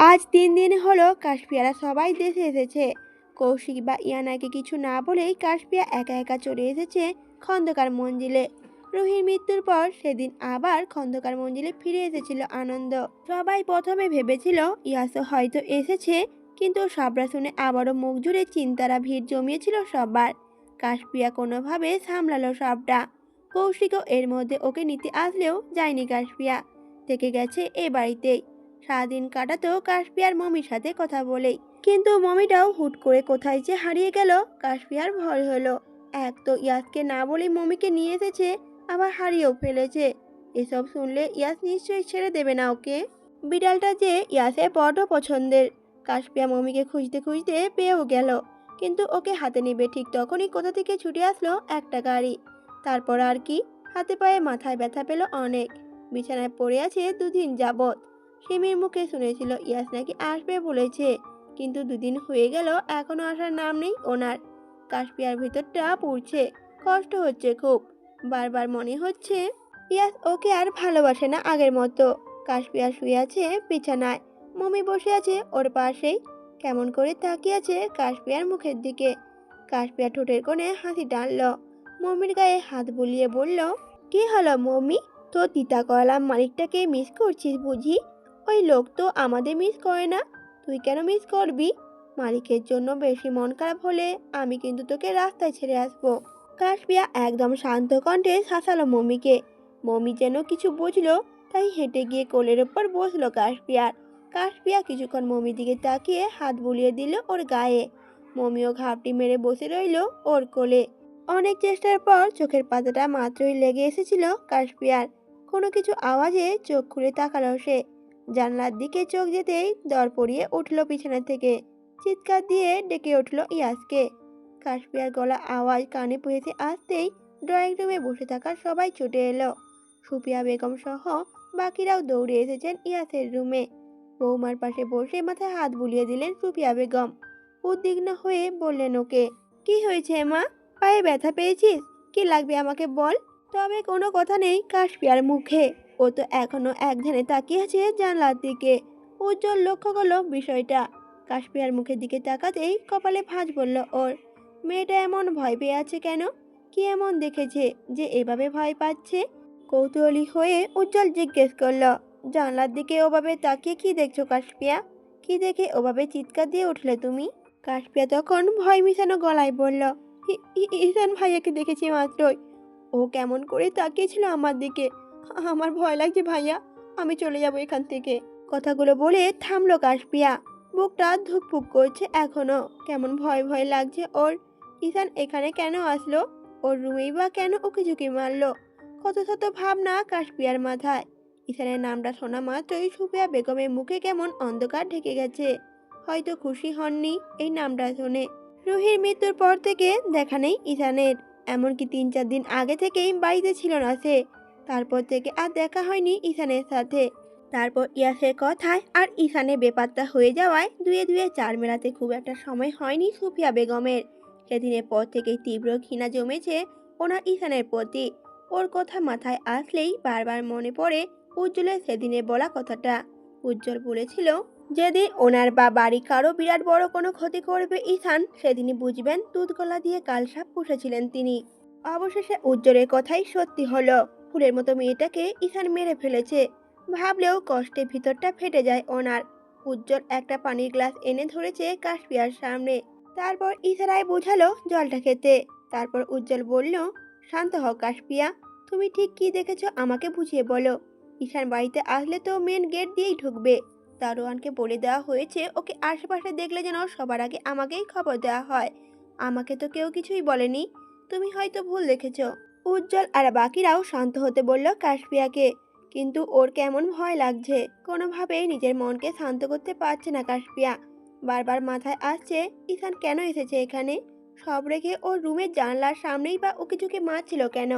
আজ ৩ দিন হলো কাশপিয়ারা সবাই দেশে এসেছে। কৌশিক বা ইয়ানাকে কিছু না বলেই কাশপিয়া একা একা চলে এসেছে খন্দকার মঞ্জিলে। রুহির মৃত্যুর পর সেদিন আবার খন্দকার মঞ্জিলে ফিরে এসেছিল আনন্দ। সবাই প্রথমে ভেবেছিল ইয়াসও হয়তো এসেছে, কিন্তু সবরা শুনে আবারও মুখ জুড়ে চিন্তারা ভিড় জমিয়েছিল সবার। কাশপিয়া কোনোভাবে সামলালো সবটা। কৌশিকও এর মধ্যে ওকে নিতে আসলেও যায়নি কাশপিয়া, থেকে গেছে এ বাড়িতেই। সারাদিন কাটাতো কাশপিয়ার মমির সাথে কথা বলেই, কিন্তু মমিটাও হুট করে কোথায় যে হারিয়ে গেল কাশপিয়ার ভয় হলো। এক তো ইয়াসকে না বলে মমিকে নিয়ে এসেছে, আবার হারিয়েও ফেলেছে। এসব শুনলে ইয়াস নিশ্চয়ই ছেড়ে দেবে না ওকে। বিড়ালটা যে ইয়াসের বড় পছন্দের। কাশপিয়া মমিকে খুঁজতে খুঁজতে পেয়েও গেল, কিন্তু ওকে হাতে নেবে ঠিক তখনই কোথা থেকে ছুটে আসলো একটা গাড়ি। তারপর আর কি, হাতে পায়ে মাথায় ব্যথা পেল অনেক। বিছানায় পড়ে আছে 2 দিন যাবৎ। সিমির মুখে শুনেছিল ইয়াস নাকি আসবে বলেছে, কিন্তু 2 দিন হয়ে গেল এখনো আসার নাম নেই ওনার। কাশপিয়ার ভিতরটা পুড়ছে, কষ্ট হচ্ছে খুব। বারবার মনে হচ্ছে ইয়াস ওকে আর ভালোবাসে না আগের মতো। কাশপিয়া শুয়ে আছে বিছানায়, মমি বসে আছে ওর পাশেই, কেমন করে তাকিয়ে আছে কাশপিয়ার মুখের দিকে। কাশপিয়া ঠোঁটের কোণে হাসি টানল, মমির গায়ে হাত বুলিয়ে বলল, কি হলো মমি, তো তিতা কলাম মালিকটাকে মিস করছিস বুঝি? ওই লোক তো আমাদের মিস করে না, তুই কেন মিস করবি? মালিকের জন্য বেশি মন খারাপ হলে আমি কিন্তু তোকে রাস্তায় ছেড়ে আসবো। কাশপিয়া একদম শান্ত কণ্ঠে শাসালো মমিকে। মমি যেন কিছু বুঝলো, তাই হেঁটে গিয়ে কোলের ওপর বসলো কাশপিয়ার। কাশপিয়া কিছুক্ষণ মমির দিকে তাকিয়ে হাত বুলিয়ে দিল ওর গায়ে। মমিও ঘাপটি মেরে বসে রইল ওর কোলে। অনেক চেষ্টার পর চোখের পাতাটা মাত্রই লেগে এসেছিল কাশপিয়ার। কোনো কিছু আওয়াজে চোখ খুলে তাকালো সে। জানলার দিকে চোখ যেতেই দর পড়িয়ে উঠল বিছানা থেকে। চিৎকার দিয়ে ডেকে উঠল ইয়াসকে। কাশপিয়ার গলা আওয়াজ কানে পৌঁছে আসতেই ড্রয়িং রুমে বসে থাকা সবাই ছুটে এলো। সুফিয়া বেগম সহ বাকিরাও দৌড়ে এসেছেন ইয়াসের রুমে। বৌমার পাশে বসে মাথায় হাত বুলিয়ে দিলেন সুফিয়া বেগম। উদ্বিগ্ন হয়ে বললেন ওকে, কি হয়েছে মা, পায়ে ব্যথা পেয়েছিস? কি লাগবে আমাকে বল। তবে কোনো কথা নেই কাশপিয়ার মুখে। ও তো এখনো এক ধ্যানে তাকিয়ে আছে জানলার দিকে। উজ্জ্বল লক্ষ্য করলো বিষয়টা। কাশপিয়ার মুখের দিকে তাকাতেই কপালে ভাঁজ পড়ল ওর। মেয়েটা এমন ভয় পেয়ে আছে কেন? কি এমন দেখেছে যে এভাবে ভয় পাচ্ছে? কৌতূহলী হয়ে উজ্জ্বল জিজ্ঞেস করলো, জানলার দিকে ওভাবে তাকিয়ে কি দেখছো কাশপিয়া? কি দেখে ওভাবে চিৎকার দিয়ে উঠলে তুমি? কাশপিয়া তখন ভয় মিশানো গলায় বলল, ইসান ভাইয়াকে দেখেছি মাত্রই। ও কেমন করে তাকিয়েছিল আমার দিকে। আমার ভয় লাগছে ভাইয়া, আমি চলে যাব এখান থেকে। কথাগুলো বলে থামলো কাশপিয়া। বুকটা ধুকপুক করছে এখনো, কেমন ভয় ভয় লাগছে ওর। ইসান এখানে কেন আসলো? ওর রুমেই বা কেন ওকে ঝুঁকি মারলো? কত শত ভাবনা কাশপিয়ার মাথায়। ইসানের নামটা শোনা মাত্রই সুফিয়া বেগমের মুখে কেমন অন্ধকার ঢেকে গেছে। হয়তো খুশি হননি এই নামটা শুনে। রুহির মৃত্যুর পর থেকে দেখা নেই ইসানের। এমনকি 3-4 দিন আগে থেকেই বাড়িতে ছিল না সে। তারপর থেকে আর দেখা হয়নি ইসানের সাথে। তারপর ইয়াসের কথায় আর ইসানে বেপাত্তা হয়ে যাওয়ায় দুয়ে দুয়ে চার মেলাতে খুব একটা সময় হয়নি সুফিয়া বেগমের। সেদিনের পর থেকেই তীব্র ঘৃণা জমেছে ওনার ইসানের প্রতি। ওর কথা মাথায় আসলেই বারবার মনে পড়ে উজ্জ্বলের সেদিনে বলা কথাটা। উজ্জ্বল বলেছিল, যেদিন ওনার বা বাড়ি কারো বিরাট বড় কোনো ক্ষতি করবে ইসান, সেদিনই বুঝবেন দুধ গলা দিয়ে কালসাপ পুষেছিলেন তিনি। অবশেষে উজ্জ্বলের কথাই সত্যি হলো। ফুলের মতো মেয়েটাকে ইসান মেরে ফেলেছে। ভাবলেও কষ্টে ভিতরটা ফেটে যায় ওনার। উজ্জ্বল একটা পানির গ্লাস এনে ধরেছে কাশপিয়ার সামনে। তারপর ইশারায় বোঝালো জলটা খেতে। তারপর উজ্জ্বল বলল, শান্ত হও কাশপিয়া, তুমি ঠিক কি দেখেছো আমাকে বুঝিয়ে বলো। ঈশান বাড়িতে আসলে তো মেন গেট দিয়েই ঢুকবে। দারোয়ানকে বলে দেওয়া হয়েছে ওকে আশেপাশে দেখলে যেন সবার আগে আমাকেই খবর দেওয়া হয়। আমাকে তো কেউ কিছুই বলেনি, তুমি হয়তো ভুল দেখেছো। উজ্জ্বল আর বাকিরাও শান্ত হতে বলল কাশপিয়াকে। কিন্তু ওর কেমন ভয় লাগছে, কোনোভাবেই নিজের মনকে শান্ত করতে পারছে না কাশপিয়া। বারবার মাথায় আসছে ঈশান কেন এসেছে এখানে, সব রেখে ওর রুমের জানলার সামনেই বা ওকে ঝুঁকে মারছিল কেন।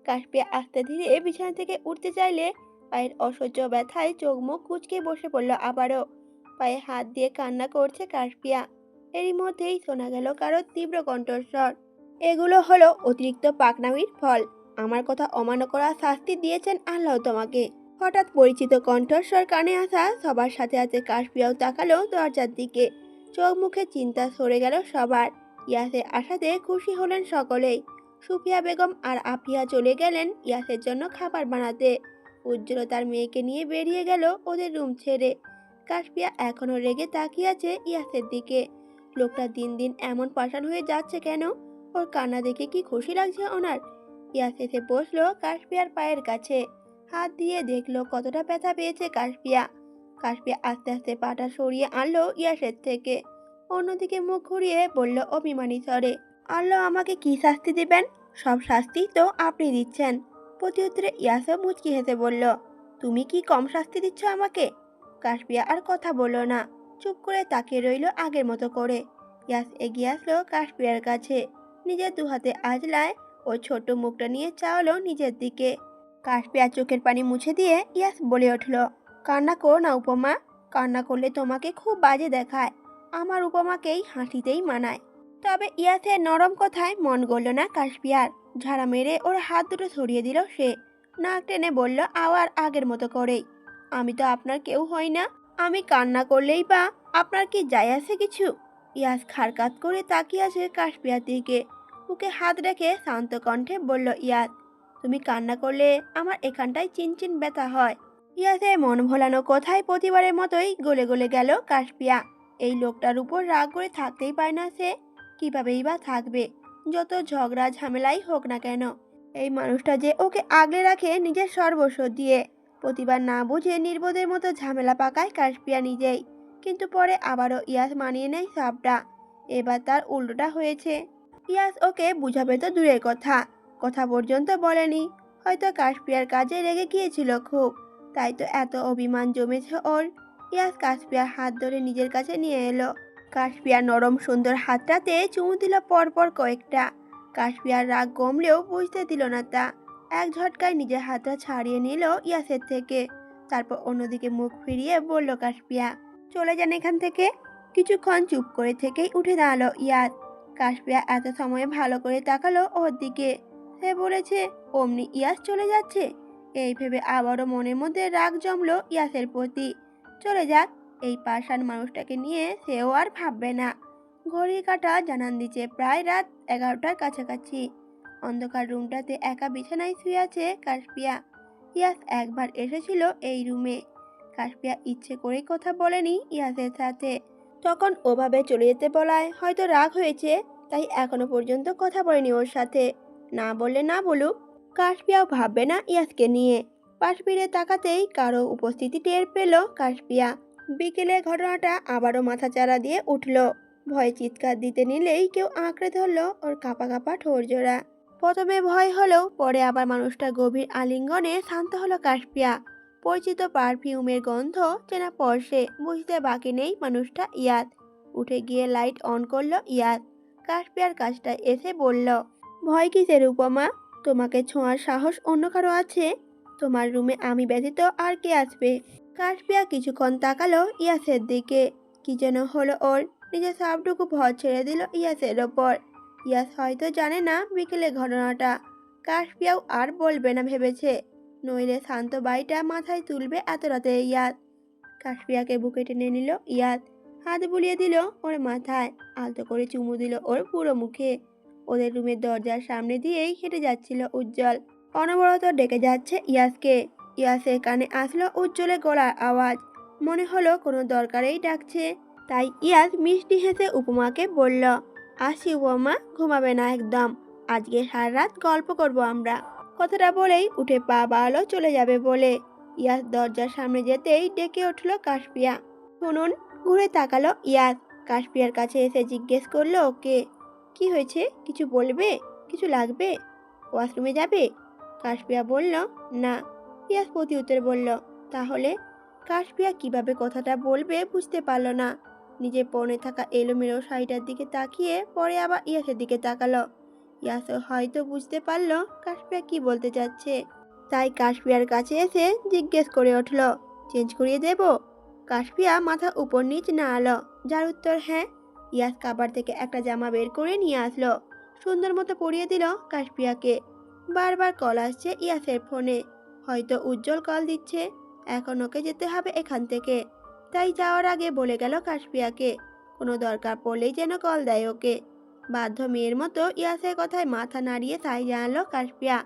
কাশপিয়া আস্তে ধীরে বিছানা থেকে উঠতে চাইলে পায়ের অসহ্য ব্যথায় চোখ মুখ কুঁচকে বসে পড়ল আবারও। পায়ে হাত দিয়ে কান্না করছে কাশপিয়া। এরই মধ্যেই শোনা গেল কারো তীব্র কণ্ঠস্বর, এগুলো হলো অতিরিক্ত পাকনামির ফল। আমার কথা অমান্য করার শাস্তি দিয়েছেন আল্লাহ তোমাকে। হঠাৎ পরিচিত কণ্ঠস্বর কানে আসা সবার সাথে সাথে কাশপিয়াও তাকালো দরজার দিকে। চোখ মুখে চিন্তা সরে গেল সবার। ইয়াসের আসাতে খুশি হলেন সকলেই। সুফিয়া বেগম আর আফিয়া চলে গেলেন ইয়াসের জন্য খাবার বানাতে। উজ্জ্বল তার মেয়েকে নিয়ে বেরিয়ে গেল ওদের রুম ছেড়ে। কাশপিয়া এখনো রেগে তাকিয়ে আছে ইয়াসের দিকে। লোকটা দিন দিন এমন পাষাণ হয়ে যাচ্ছে কেন? ওর কান্না দেখে কি খুশি লাগছে ওনার? ইয়াস এসে বসলো কাশপিয়ার পায়ের কাছে। হাত দিয়ে দেখলো কতটা ব্যথা পেয়েছে কাশপিয়া। কাশপিয়া আস্তে আস্তে পাটা সরিয়ে আনলো ইয়াসের থেকে। অন্যদিকে মুখ ঘুরিয়ে বলল অভিমানী স্বরে, আল্লাহ আমাকে কি শাস্তি দিবেন? সব শাস্তি তো আপনি দিচ্ছেন। প্রতি উত্তরে ইয়াসও মুচকি হেসে বলল, তুমি কি কম শাস্তি দিচ্ছ আমাকে? কাশপিয়া আর কথা বলল না, চুপ করে তাকিয়ে রইল আগের মতো করে। ইয়াস এগিয়ে আসলো কাশপিয়ার কাছে। নিজের দু হাতে আজলায় ও ছোট মুখটা নিয়ে চাওয়ালো নিজের দিকে। কাশপিয়া চোখের পানি মুছে দিয়ে ইয়াস বলে উঠল, কান্না করো না উপমা। কান্না করলে তোমাকে খুব বাজে দেখায়। আমার উপমাকেই হাসিতেই মানায়। তবে ইয়াসের নরম কথায় মন গড়ল না কাশপিয়ার। ঝাড়া মেরে ওর হাত দুটো সরিয়ে দিল সে। নাক টেনে বলল আবার আগের মতো করেই, আমি তো আপনার কেউ হই না। আমি কান্না করলেই বা আপনার কি যায় আসে কিছু? ইয়াস খারকাত করে তাকিয়ে আছে কাশপিয়ার দিকে। বুকে হাত রেখে শান্ত কণ্ঠে বলল ইয়াস, তুমি কান্না করলে আমার এখানটায় চিনচিন ব্যথা হয়। ইয়াসের মন ভোলানো কথায় প্রতিবারের মতোই গলে গলে গেল কাশপিয়া। এই লোকটার উপর রাগ করে থাকতেই পায় না সে। কিভাবেই বা থাকবে? যত ঝগড়া ঝামেলাই হোক না কেন, এই মানুষটা যে ওকে আগলে রাখে নিজের সর্বস্ব দিয়ে। প্রতিবার না বুঝে নির্বোধের মতো ঝামেলা পাকায় কাশপিয়া নিজেই। কিন্তু পরে আবারও ইয়াস মানিয়ে নেয় সবটা। এবার তার উল্টোটা হয়েছে। ইয়াস ওকে বুঝাবে তো দূরের কথা, কথা পর্যন্ত বলেনি। হয়তো কাশপিয়ার কাজে রেগে গিয়েছিল খুব, তাই তো এত অভিমান জমেছে ওর। ইয়াস কাশপিয়ার হাত ধরে নিজের কাছে নিয়ে এলো। কাশপিয়ার নরম সুন্দর হাতটাতে চুমু দিল পরপর কয়েকটা। কাশপিয়ার রাগ কমলেও বুঝতে দিল না তা। এক ঝটকায় নিজের হাতটা ছাড়িয়ে নিল ইয়াসের থেকে। তারপর অন্যদিকে মুখ ফিরিয়ে বলল কাশপিয়া, চলে যান এখান থেকে। কিছুক্ষণ চুপ করে থেকেই উঠে দাঁড়ালো ইয়াস। কাশপিয়া এত সময় ভালো করে তাকালো ওর দিকে। সে বলেছে অমনি ইয়াস চলে যাচ্ছে? এই ভেবে আবারও মনের মধ্যে রাগ জমলো ইয়াসের প্রতি। চলে যাক, এই পাষাণ মানুষটাকে নিয়ে সেও আর ভাববে না। ঘড়ির কাঁটা জানান দিচ্ছে প্রায় রাত 11টার কাছাকাছি। অন্ধকার রুমটাতে একা বিছানায় শুয়ে আছে কাশপিয়া। ইয়াস একবার এসেছিল এই রুমে। কাশপিয়া ইচ্ছে করেই কথা বলেনি ইয়াসের সাথে। তখন ওভাবে চলে যেতে বলায় হয়তো রাগ হয়েছে, তাই এখনো পর্যন্ত কথা বলেনি ওর সাথে। না বললে না বলুক, কাশপিয়াও ভাববে না ইয়াসকে নিয়ে। পাশ ফিরে তাকাতেই কারো উপস্থিতি টের পেল কাশপিয়া। বিকেলের ঘটনাটা আবারও মাথাচাড়া দিয়ে উঠল। ভয়ে চিৎকার দিতে নিলেই কেউ আঁকড়ে ধরল ওর কাঁপা কাঁপা ঠোঁট জোড়া। প্রথমে ভয় হলেও পরে আবার মানুষটার গভীর আলিঙ্গনে শান্ত হলো কাশপিয়া। পরিচিত পারফিউমের গন্ধ চেনা স্পর্শে বুঝতে বাকি নেই মানুষটা ইয়াস। উঠে গিয়ে লাইট অন করলো ইয়াস। কাশপিয়ার কাছটা এসে বলল, ভয় কিসের উপমা? তোমাকে ছোঁয়ার সাহস অন্য কারো আছে? তোমার রুমে আমি ব্যতীত আর কে আসবে? কাশপিয়া কিছুক্ষণ তাকালো ইয়াসের দিকে। কি যেন হলো ওর। নিজের সবটুকু ভর ছেড়ে দিল ইয়াসের ওপর। ইয়াস হয়তো জানে না বিকেলের ঘটনাটা। কাশপিয়াও আর বলবে না ভেবেছে, নইলে শান্ত বাড়িটা মাথায় তুলবে এত রাতে ইয়াস। কাশপিয়াকে বুকে টেনে নিল ইয়াস। হাত বুলিয়ে দিল ওর মাথায়। আলতো করে চুমু দিল ওর পুরো মুখে। ওদের রুমের দরজার সামনে দিয়েই হেঁটে যাচ্ছিল উজ্জ্বল। অনবরত ডেকে যাচ্ছে ইয়াসকে। ইয়াসের কানে আসলো উজ্জ্বলের গলার আওয়াজ। মনে হলো কোনো দরকারেই ডাকছে। তাই ইয়াস মিষ্টি হেসে উপমাকে বলল, আসি উপমা, ঘুমাবে না একদম। আজকে সারা রাত গল্প করব আমরা। কথাটা বলেই উঠে পা বাড়ালো চলে যাবে বলে। ইয়াস দরজার সামনে যেতেই ডেকে উঠল কাশপিয়া। শুনুন। ঘুরে তাকালো ইয়াস। কাশপিয়ার কাছে এসে জিজ্ঞেস করলো ওকে, কি হয়েছে? কিছু বলবে? কিছু লাগবে? ওয়াশরুমে যাবে? কাশপিয়া বলল, না। ইয়াস প্রতি উত্তরে বলল, তাহলে? কাশপিয়া কিভাবে কথাটা বলবে বুঝতে পারল না। নিজের পরনে থাকা এলোমেলো শাড়িটার দিকে তাকিয়ে পরে আবার ইয়াসের দিকে তাকালো। ইয়াসও হয়তো বুঝতে পারল কাশপিয়া কি বলতে চাচ্ছে। তাই কাশপিয়ার কাছে এসে জিজ্ঞেস করে উঠল, চেঞ্জ করিয়ে দেব? কাশপিয়া মাথা উপর নিচ নাড়ালো, যার উত্তর হ্যাঁ। ইয়াস কাবার থেকে একটা জামা বের করে নিয়ে আসলো। সুন্দর মতো পরিয়ে দিল কাশপিয়াকে। বারবার কল আসছে ইয়াসের ফোনে। হয়তো উজ্জ্বল কল দিচ্ছে, এখন ওকে যেতে হবে এখান থেকে। তাই যাওয়ার আগে বলে গেল কাশপিয়াকে কোনো দরকার পড়লেই যেন কল দেয় ওকে। বাধ্য মেয়ের মতো ইয়াসের কথায় মাথা নাড়িয়ে তাই জানালো কাশপিয়া।